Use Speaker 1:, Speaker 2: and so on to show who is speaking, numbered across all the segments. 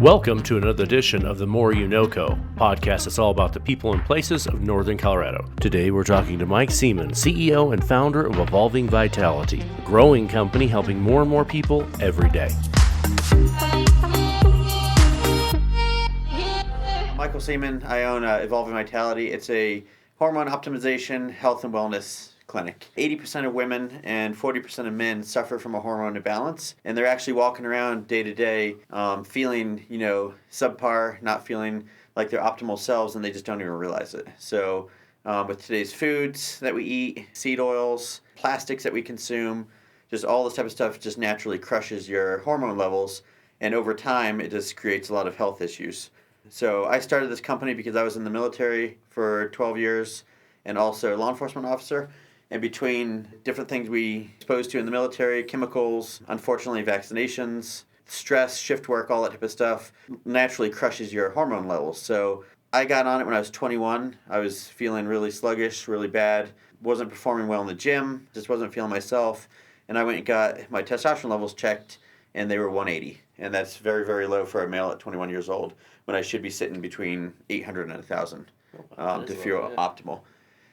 Speaker 1: Welcome to another edition of the More You Know Co. podcast that's all about the people and places of Northern Colorado. Today we're talking to Mike Seaman, CEO and founder of Evolving Vitality, a growing company helping more and more people every day.
Speaker 2: Michael Seaman, I own Evolving Vitality. It's a hormone optimization, health and wellness clinic. 80% of women and 40% of men suffer from a hormone imbalance, and they're actually walking around day to day feeling, subpar, not feeling like their optimal selves, and they just don't even realize it. So with today's foods that we eat, seed oils, plastics that we consume, just all this type of stuff just naturally crushes your hormone levels, and over time it just creates a lot of health issues. So I started this company because I was in the military for 12 years and also a law enforcement officer. And between different things we exposed to in the military, chemicals, unfortunately vaccinations, stress, shift work, all that type of stuff, naturally crushes your hormone levels. So I got on it when I was 21. I was feeling really sluggish, really bad, wasn't performing well in the gym, just wasn't feeling myself. And I went and got my testosterone levels checked, and they were 180. And that's very, very low for a male at 21 years old, when I should be sitting between 800 and 1,000 to feel optimal.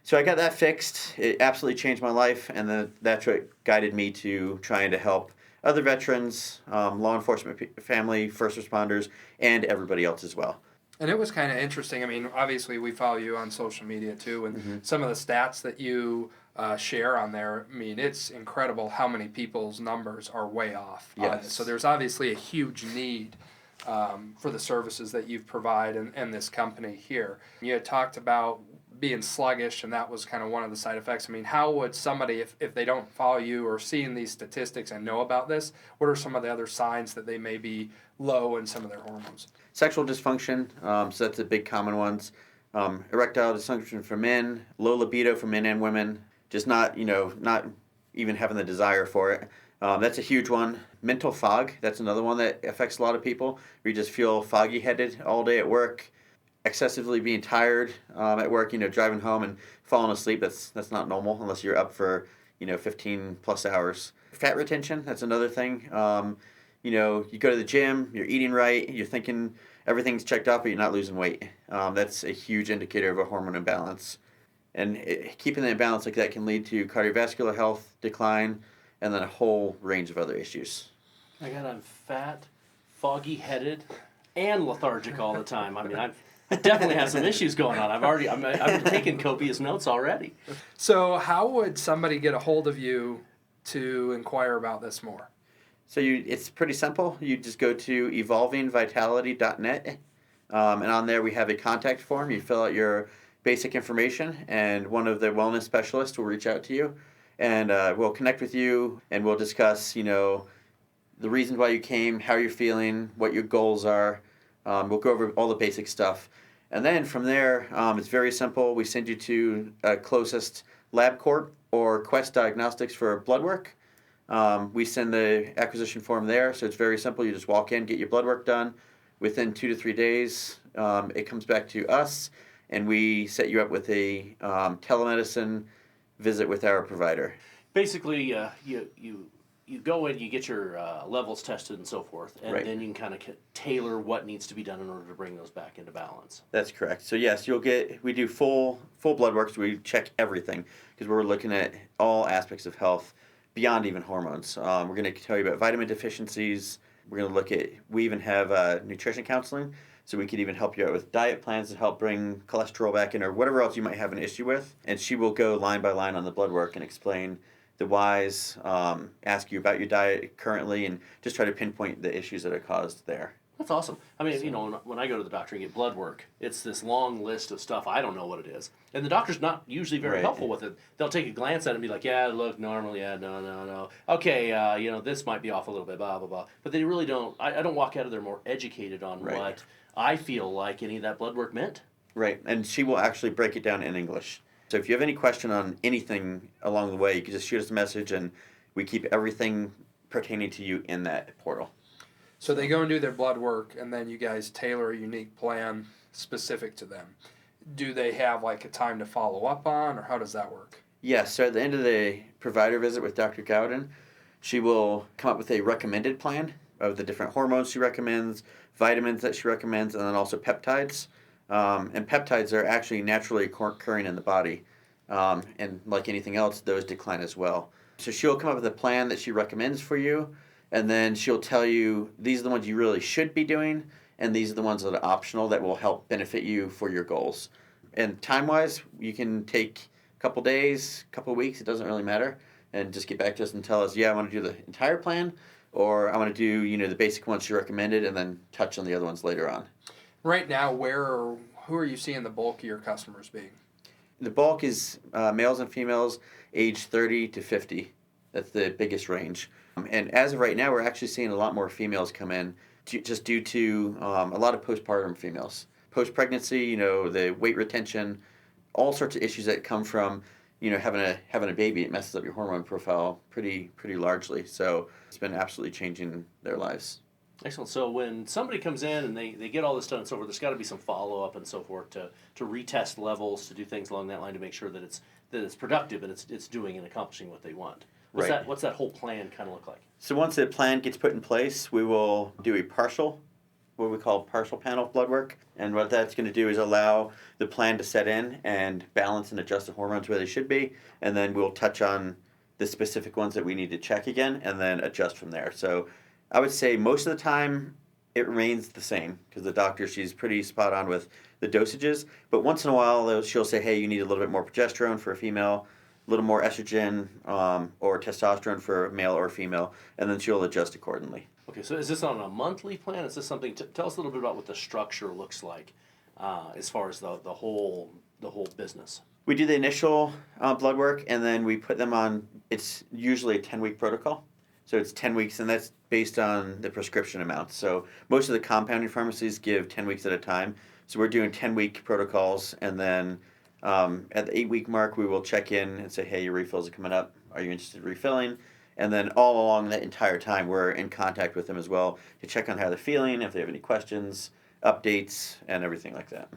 Speaker 2: So I got that fixed. It absolutely changed my life, and that's what guided me to trying to help other veterans, law enforcement family, first responders, and everybody else as well.
Speaker 3: And it was kind of interesting. I mean, obviously we follow you on social media too, and some of the stats that you share on there, I mean, it's incredible how many people's numbers are way off.
Speaker 2: Yes.
Speaker 3: So there's obviously a huge need for the services that you provide and this company here. You had talked about being sluggish, and that was kind of one of the side effects. I mean, how would somebody, if they don't follow you or seeing these statistics and know about this, what are some of the other signs that they may be low in some of their hormones?
Speaker 2: Sexual dysfunction, so that's the big common ones. Erectile dysfunction for men, low libido for men and women, just not even having the desire for it. That's a huge one. Mental fog, that's another one that affects a lot of people. We just feel foggy-headed all day at work, excessively being tired at work, driving home and falling asleep. That's not normal unless you're up for 15 plus hours. Fat retention, that's another thing. You go to the gym, you're eating right, you're thinking everything's checked out, but you're not losing weight. That's a huge indicator of a hormone imbalance. And keeping the imbalance like that can lead to cardiovascular health decline and then a whole range of other issues.
Speaker 1: I got I'm fat, foggy-headed, and lethargic all the time. I mean, I definitely have some issues going on. I've taken copious notes already.
Speaker 3: So how would somebody get a hold of you to inquire about this more?
Speaker 2: So it's pretty simple. You just go to evolvingvitality.net, and on there we have a contact form. You fill out your basic information, and one of the wellness specialists will reach out to you, and we'll connect with you, and we'll discuss, the reasons why you came, how you're feeling, what your goals are. We'll go over all the basic stuff. And then from there, it's very simple. We send you to closest LabCorp or Quest Diagnostics for blood work. We send the acquisition form there, so it's very simple. You just walk in, get your blood work done. Within 2 to 3 days, it comes back to us, and we set you up with a telemedicine visit with our provider.
Speaker 1: Basically, you go in, you get your levels tested and so forth, and
Speaker 2: Right.
Speaker 1: then you can kind of tailor what needs to be done in order to bring those back into balance.
Speaker 2: That's correct. So yes, we do full blood work, so we check everything because we're looking at all aspects of health beyond even hormones. We're going to tell you about vitamin deficiencies. We're going to we even have nutrition counseling, so we could even help you out with diet plans to help bring cholesterol back in or whatever else you might have an issue with. And she will go line by line on the blood work and explain the whys, ask you about your diet currently, and just try to pinpoint the issues that are caused there.
Speaker 1: That's awesome. I mean, when I go to the doctor and get blood work, it's this long list of stuff. I don't know what it is. And the doctor's not usually very helpful with it. They'll take a glance at it and be like, yeah, look, normal, yeah, no. Okay, this might be off a little bit, blah, blah, blah. But they really don't, I don't walk out of there more educated on what I feel like any of that blood work meant.
Speaker 2: Right, and she will actually break it down in English. So if you have any question on anything along the way, you can just shoot us a message, and we keep everything pertaining to you in that portal.
Speaker 3: So they go and do their blood work, and then you guys tailor a unique plan specific to them. Do they have like a time to follow up on, or how does that work?
Speaker 2: Yes, so at the end of the provider visit with Dr. Gowden, she will come up with a recommended plan of the different hormones she recommends, vitamins that she recommends, and then also peptides. And peptides are actually naturally occurring in the body. And like anything else, those decline as well. So she'll come up with a plan that she recommends for you, and then she'll tell you these are the ones you really should be doing, and these are the ones that are optional that will help benefit you for your goals. And time-wise, you can take a couple days, a couple weeks, it doesn't really matter, and just get back to us and tell us, yeah, I want to do the entire plan, or I want to do, the basic ones she recommended, and then touch on the other ones later on.
Speaker 3: Right now, who are you seeing the bulk of your customers being?
Speaker 2: The bulk is males and females age 30 to 50. That's the biggest range. And as of right now, we're actually seeing a lot more females come in just due to a lot of postpartum females. Post-pregnancy, the weight retention, all sorts of issues that come from, having a baby. It messes up your hormone profile pretty largely. So it's been absolutely changing their lives.
Speaker 1: Excellent. So when somebody comes in and they get all this done and so forth, there's got to be some follow-up and so forth to retest levels, to do things along that line to make sure that it's productive and it's doing and accomplishing what they want. What's that whole plan kind of look like?
Speaker 2: So once the plan gets put in place, we will do what we call partial panel blood work. And what that's going to do is allow the plan to set in and balance and adjust the hormones where they should be. And then we'll touch on the specific ones that we need to check again and then adjust from there. So I would say most of the time it remains the same because the doctor, she's pretty spot on with the dosages. But once in a while, she'll say, hey, you need a little bit more progesterone for a female, a little more estrogen or testosterone for male or female, and then she'll adjust accordingly.
Speaker 1: Okay, so is this on a monthly plan? Is this something? Tell us a little bit about what the structure looks like as far as the whole business.
Speaker 2: We do the initial blood work, and then we put them on. It's usually a 10-week protocol, so it's 10 weeks, and that's based on the prescription amount. So most of the compounding pharmacies give 10 weeks at a time. So we're doing 10-week protocols, and then at the 8-week mark, we will check in and say, hey, your refills are coming up. Are you interested in refilling? And then all along that entire time, we're in contact with them as well to check on how they're feeling, if they have any questions, updates, and everything like that.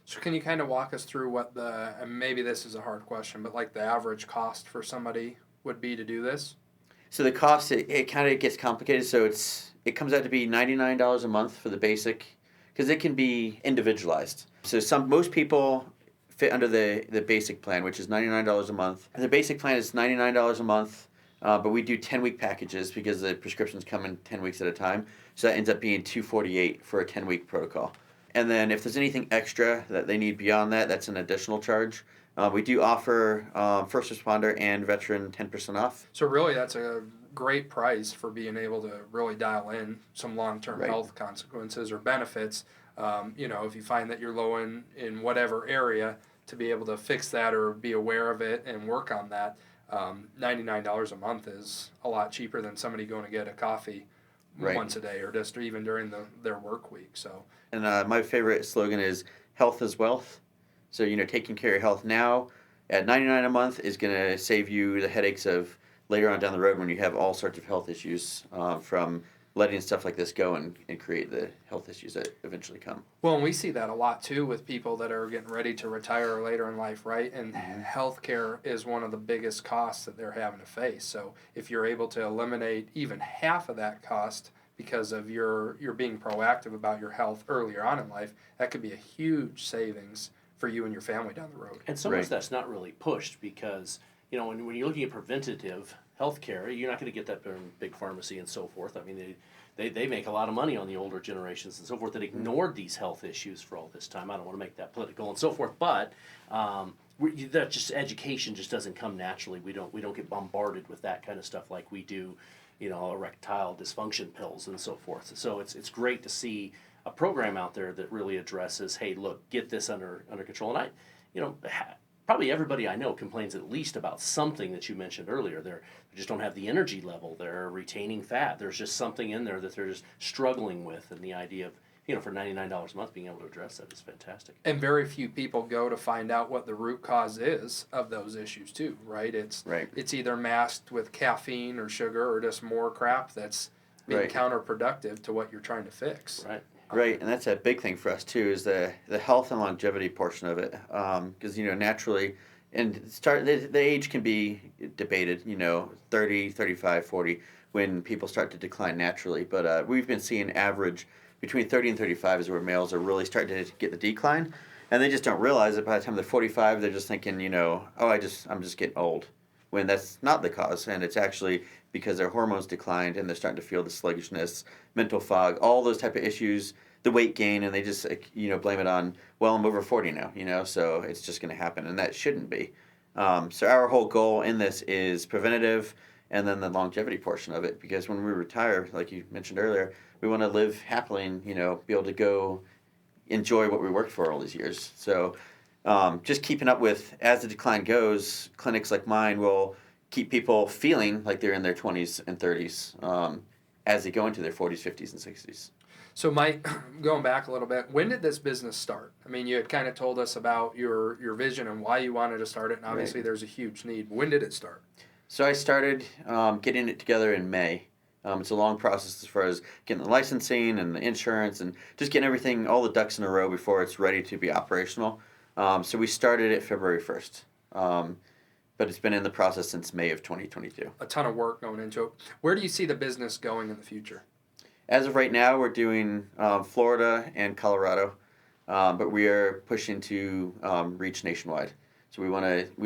Speaker 3: So can you kind of walk us through what and maybe this is a hard question, but like the average cost for somebody would be to do this?
Speaker 2: So the cost, it kind of gets complicated. So it comes out to be $99 a month for the basic, because it can be individualized. So most people fit under the basic plan, which is $99 a month. And the basic plan is $99 a month. But we do 10-week packages because the prescriptions come in 10 weeks at a time. So that ends up being $248 for a 10-week protocol. And then if there's anything extra that they need beyond that, that's an additional charge. We do offer first responder and veteran 10% off.
Speaker 3: So really that's a great price for being able to really dial in some long-term health consequences or benefits. If you find that you're low in whatever area, to be able to fix that or be aware of it and work on that. $99 a month is a lot cheaper than somebody going to get a coffee once a day or just even during their work week. So,
Speaker 2: and my favorite slogan is health is wealth. So taking care of your health now at $99 a month is going to save you the headaches of later on down the road when you have all sorts of health issues from letting stuff like this go and create the health issues that eventually come.
Speaker 3: Well, and we see that a lot too with people that are getting ready to retire later in life, right? And healthcare is one of the biggest costs that they're having to face. So if you're able to eliminate even half of that cost because of you're being proactive about your health earlier on in life, that could be a huge savings for you and your family down the road.
Speaker 1: And sometimes that's not really pushed because, when you're looking at preventative healthcare, you're not going to get that in big pharmacy and so forth. I mean, they make a lot of money on the older generations and so forth that ignored these health issues for all this time. I don't want to make that political and so forth, but that just education just doesn't come naturally. We don't get bombarded with that kind of stuff like we do, erectile dysfunction pills and so forth. So it's great to see a program out there that really addresses, hey, look, get this under control. And probably everybody I know complains at least about something that you mentioned earlier. They just don't have the energy level. They're retaining fat. There's just something in there that they're just struggling with. And the idea of, for $99 a month, being able to address that is fantastic.
Speaker 3: And very few people go to find out what the root cause is of those issues too, right? It's either masked with caffeine or sugar or just more crap that's being counterproductive to what you're trying to fix.
Speaker 1: Right.
Speaker 2: Right, and that's a big thing for us too, is the health and longevity portion of it. Because naturally, and the age can be debated. 30, 35, 40, when people start to decline naturally. But we've been seeing average between 30 and 35 is where males are really starting to get the decline. And they just don't realize it. By the time they're 45, they're just thinking, oh, I'm just getting old. When that's not the cause. And it's actually because their hormones declined and they're starting to feel the sluggishness, mental fog, all those type of issues, the weight gain, and they just, blame it on, well, I'm over 40 now, so it's just going to happen. And that shouldn't be. So our whole goal in this is preventative and then the longevity portion of it. Because when we retire, like you mentioned earlier, we want to live happily and, be able to go enjoy what we worked for all these years. So just keeping up with, as the decline goes, clinics like mine will keep people feeling like they're in their 20s and 30s as they go into their 40s, 50s, and 60s.
Speaker 3: So Mike, going back a little bit, when did this business start? I mean, you had kind of told us about your vision and why you wanted to start it, and obviously there's a huge need. When did it start?
Speaker 2: So I started getting it together in May. It's a long process as far as getting the licensing and the insurance and just getting everything, all the ducks in a row before it's ready to be operational. So we started it February 1st. But it's been in the process since May of 2022.
Speaker 3: A ton of work going into it. Where do you see the business going in the future?
Speaker 2: As of right now, we're doing Florida and Colorado, but we are pushing to reach nationwide. So we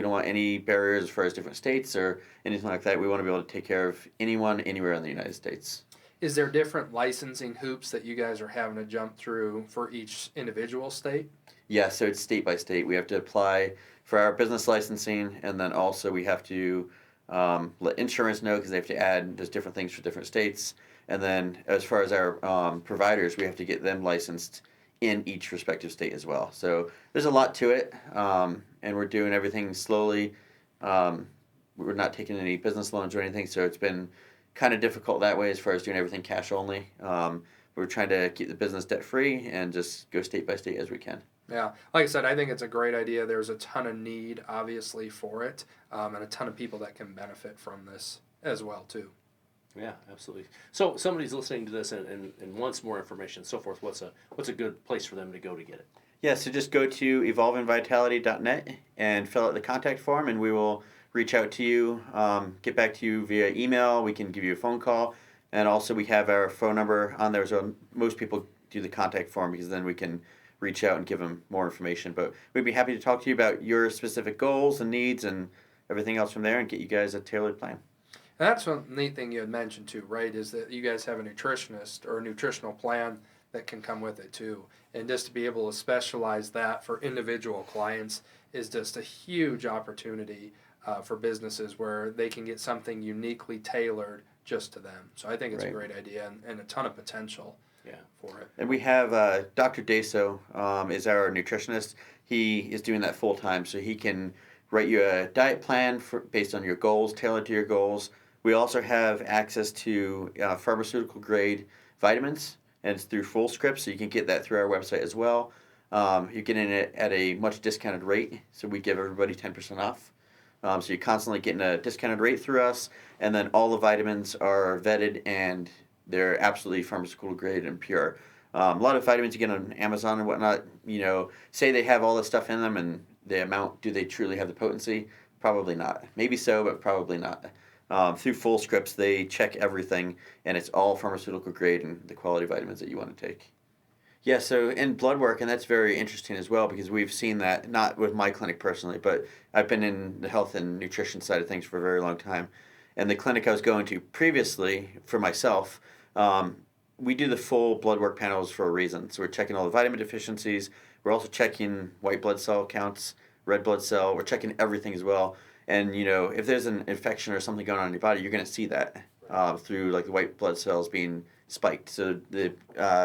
Speaker 2: don't want any barriers as far as different states or anything like that. We want to be able to take care of anyone, anywhere in the United States.
Speaker 3: Is there different licensing hoops that you guys are having to jump through for each individual state?
Speaker 2: Yeah, so it's state by state. We have to apply for our business licensing, and then also we have to let insurance know because they have to add, there's different things for different states. And then as far as our providers, we have to get them licensed in each respective state as well. So there's a lot to it, and we're doing everything slowly. We're not taking any business loans or anything, so it's been kind of difficult that way as far as doing everything cash only. We're trying to keep the business debt free and just go state by state as we can.
Speaker 3: Yeah, like I said, I think it's a great idea. There's a ton of need, obviously, for it, and a ton of people that can benefit from this as well, too.
Speaker 1: Yeah, absolutely. So somebody's listening to this and wants more information and so forth. What's a good place for them to go to get it?
Speaker 2: Yeah, so just go to evolvingvitality.net and fill out the contact form, and we will reach out to you, get back to you via email. We can give you a phone call, and also we have our phone number on there. So most people do the contact form because then we can reach out and give them more information. But we'd be happy to talk to you about your specific goals and needs and everything else from there and get you guys a tailored plan.
Speaker 3: And that's one neat thing you had mentioned too, right, is that you guys have a nutritionist or a nutritional plan that can come with it too. And just to be able to specialize that for individual clients is just a huge opportunity for businesses where they can get something uniquely tailored just to them. So I think it's a great idea and a ton of potential. Yeah, for it.
Speaker 2: And we have Dr. Deso is our nutritionist. He is doing that full time, so he can write you a diet plan based on your goals, tailored to your goals. We also have access to pharmaceutical grade vitamins, and it's through Full Script, so you can get that through our website as well. You're getting it at a much discounted rate, so we give everybody 10% off. So you're constantly getting a discounted rate through us, and then all the vitamins are vetted and they're absolutely pharmaceutical grade and pure. A lot of vitamins you get on Amazon and whatnot, say they have all this stuff in them, and the amount, do they truly have the potency? Probably not. Maybe so, but probably not. Through Full Scripts, they check everything, and it's all pharmaceutical grade and the quality vitamins that you want to take. Yeah, so in blood work, and that's very interesting as well because we've seen that, not with my clinic personally, but I've been in the health and nutrition side of things for a very long time. And the clinic I was going to previously for myself, we do the full blood work panels for a reason. So we're checking all the vitamin deficiencies. We're also checking white blood cell counts, red blood cell. We're checking everything as well. And, if there's an infection or something going on in your body, you're going to see that through like the white blood cells being spiked. So the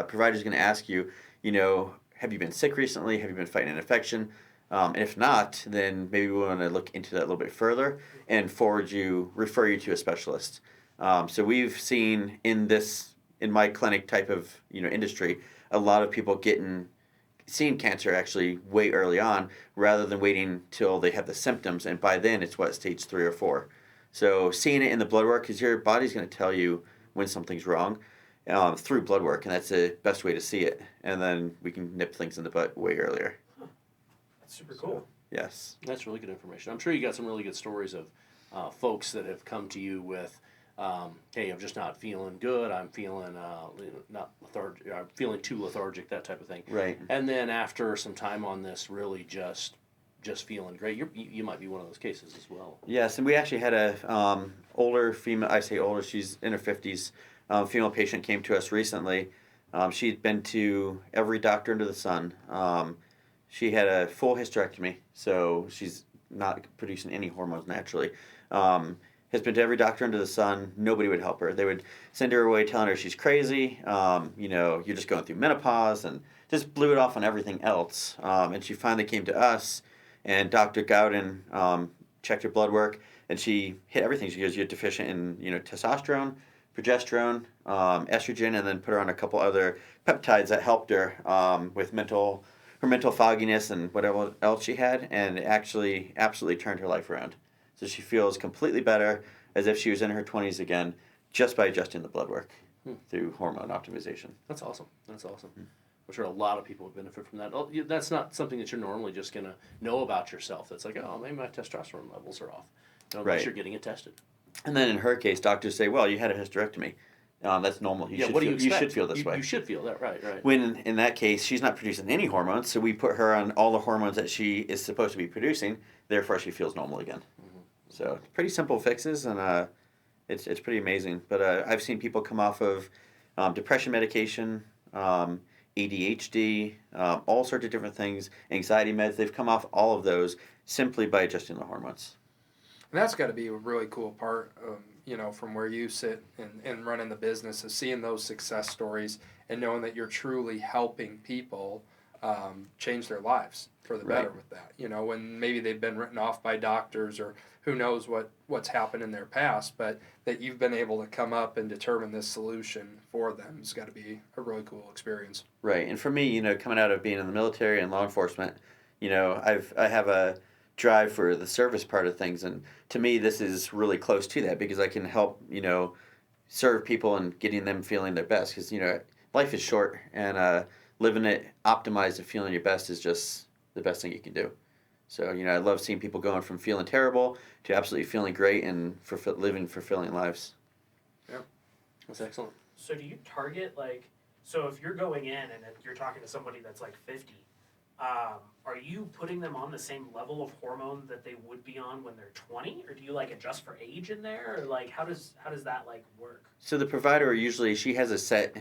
Speaker 2: provider's going to ask you, have you been sick recently? Have you been fighting an infection? And if not, then maybe we want to look into that a little bit further and refer you to a specialist. So we've seen in my clinic type of industry, a lot of people seeing cancer actually way early on rather than waiting till they have the symptoms, and by then it's stage 3 or 4. So seeing it in the blood work, because your body's going to tell you when something's wrong through blood work, and that's the best way to see it, and then we can nip things in the butt way earlier.
Speaker 3: That's super cool.
Speaker 2: Yes.
Speaker 1: That's really good information. I'm sure you got some really good stories of folks that have come to you with hey, I'm just not feeling good. I'm feeling not lethargic. I'm feeling too lethargic. That type of thing.
Speaker 2: Right.
Speaker 1: And then after some time on this, really just feeling great. You might be one of those cases as well.
Speaker 2: Yes, and we actually had a older female. I say older; she's in her 50s. Female patient came to us recently. She'd been to every doctor under the sun. She had a full hysterectomy, so she's not producing any hormones naturally. Has been to every doctor under the sun. Nobody would help her. They would send her away telling her she's crazy. You're just going through menopause, and just blew it off on everything else. And she finally came to us, and Dr. Gowden checked her blood work, and she hit everything. She goes, "You're deficient in testosterone, progesterone, estrogen," and then put her on a couple other peptides that helped her with her mental fogginess and whatever else she had, and it actually absolutely turned her life around. So she feels completely better, as if she was in her 20s again, just by adjusting the blood work through hormone optimization.
Speaker 1: That's awesome. That's awesome. I'm sure a lot of people would benefit from that. That's not something that you're normally just going to know about yourself. That's like, oh, maybe my testosterone levels are off. Unless
Speaker 2: Right.
Speaker 1: you're getting it tested.
Speaker 2: And then in her case, doctors say, well, you had a hysterectomy. That's normal.
Speaker 1: What do you expect?
Speaker 2: You should feel this way.
Speaker 1: You should feel that, right.
Speaker 2: When in that case, she's not producing any hormones, so we put her on all the hormones that she is supposed to be producing. Therefore, she feels normal again. So pretty simple fixes, and it's pretty amazing. But I've seen people come off of depression medication, ADHD, all sorts of different things, anxiety meds. They've come off all of those simply by adjusting the hormones.
Speaker 3: And that's got to be a really cool part, from where you sit and running the business, is seeing those success stories and knowing that you're truly helping people change their lives for the better with that. When maybe they've been written off by doctors, or who knows what's happened in their past, but that you've been able to come up and determine this solution for them has got to be a really cool experience.
Speaker 2: Right, and for me, coming out of being in the military and law enforcement, I have a drive for the service part of things, and to me, this is really close to that, because I can help, serve people and getting them feeling their best, because life is short, and living it optimized and feeling your best is just the best thing you can do. So I love seeing people going from feeling terrible to absolutely feeling great and living fulfilling lives.
Speaker 1: Yeah, that's excellent.
Speaker 4: So do you target, so if you're going in and you're talking to somebody that's like 50, are you putting them on the same level of hormone that they would be on when they're 20, or do you adjust for age in there, or how does that work?
Speaker 2: So the provider usually, she has a set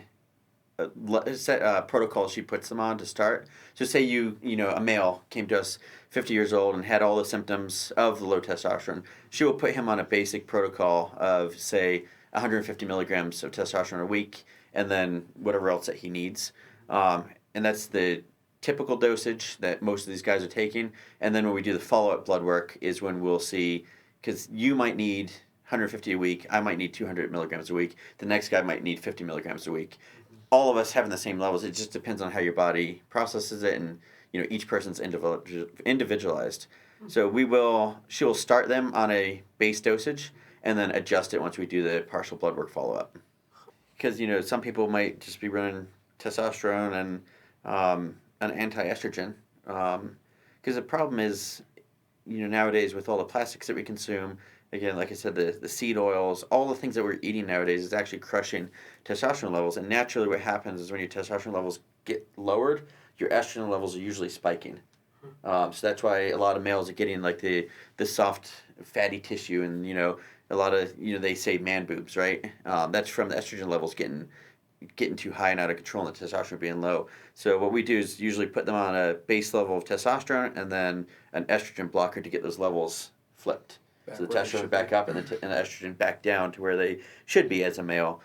Speaker 2: protocol she puts them on to start. So say a male came to us 50 years old and had all the symptoms of the low testosterone. She will put him on a basic protocol of, say, 150 milligrams of testosterone a week, and then whatever else that he needs. And that's the typical dosage that most of these guys are taking. And then when we do the follow-up blood work is when we'll see, because you might need 150 a week, I might need 200 milligrams a week, the next guy might need 50 milligrams a week. All of us having the same levels. It just depends on how your body processes it, and each person's individualized. So she will start them on a base dosage and then adjust it once we do the partial blood work follow up. Because some people might just be running testosterone and an anti-estrogen. Because the problem is, nowadays with all the plastics that we consume. Again, like I said, the seed oils, all the things that we're eating nowadays is actually crushing testosterone levels. And naturally what happens is when your testosterone levels get lowered, your estrogen levels are usually spiking. So that's why a lot of males are getting the soft, fatty tissue, and, a lot of, they say man boobs, right? That's from the estrogen levels getting too high and out of control, and the testosterone being low. So what we do is usually put them on a base level of testosterone and then an estrogen blocker to get those levels flipped. So the testosterone back up and the estrogen back down to where they should be as a male.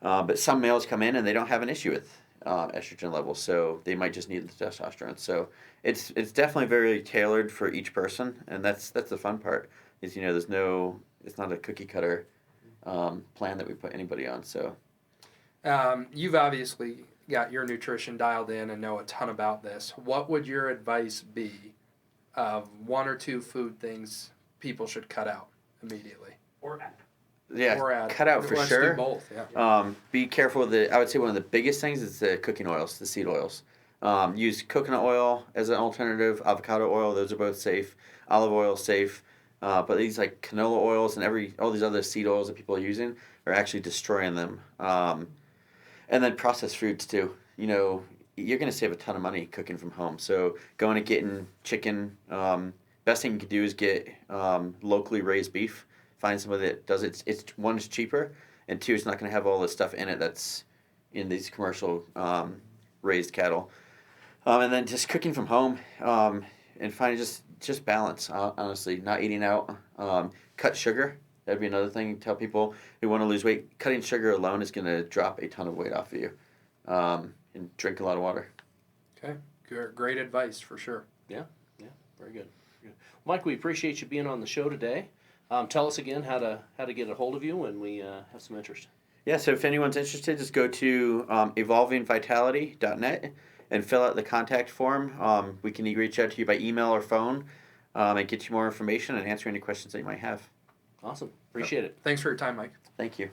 Speaker 2: But some males come in and they don't have an issue with estrogen levels, so they might just need the testosterone. So it's definitely very tailored for each person, and that's the fun part. Is it's not a cookie cutter plan that we put anybody on. So
Speaker 3: you've obviously got your nutrition dialed in and know a ton about this. What would your advice be of one or two food things people should cut out immediately?
Speaker 4: Or add.
Speaker 2: Yeah,
Speaker 3: Or add.
Speaker 2: cut out for
Speaker 3: Let's
Speaker 2: sure.
Speaker 3: do both, yeah.
Speaker 2: Be careful I would say one of the biggest things is the cooking oils, the seed oils. Use coconut oil as an alternative, avocado oil, those are both safe. Olive oil, safe. But these like canola oils and all these other seed oils that people are using are actually destroying them. And then processed foods too. You know, you're going to save a ton of money cooking from home. So going and getting chicken, best thing you can do is get locally raised beef. Find somebody that does it. It's one, it's cheaper, and two, it's not going to have all the stuff in it that's in these commercial raised cattle. And then just cooking from home and finding just balance. Honestly, not eating out. Cut sugar. That'd be another thing. Tell people who want to lose weight. Cutting sugar alone is going to drop a ton of weight off of you. And drink a lot of water.
Speaker 3: Okay, great advice for sure.
Speaker 1: Yeah, very good. Mike, we appreciate you being on the show today. Tell us again how to get a hold of you when we have some interest.
Speaker 2: Yeah, so if anyone's interested, just go to evolvingvitality.net and fill out the contact form. We can reach out to you by email or phone and get you more information and answer any questions that you might have.
Speaker 1: Awesome. Appreciate it.
Speaker 3: Thanks for your time, Mike.
Speaker 2: Thank you.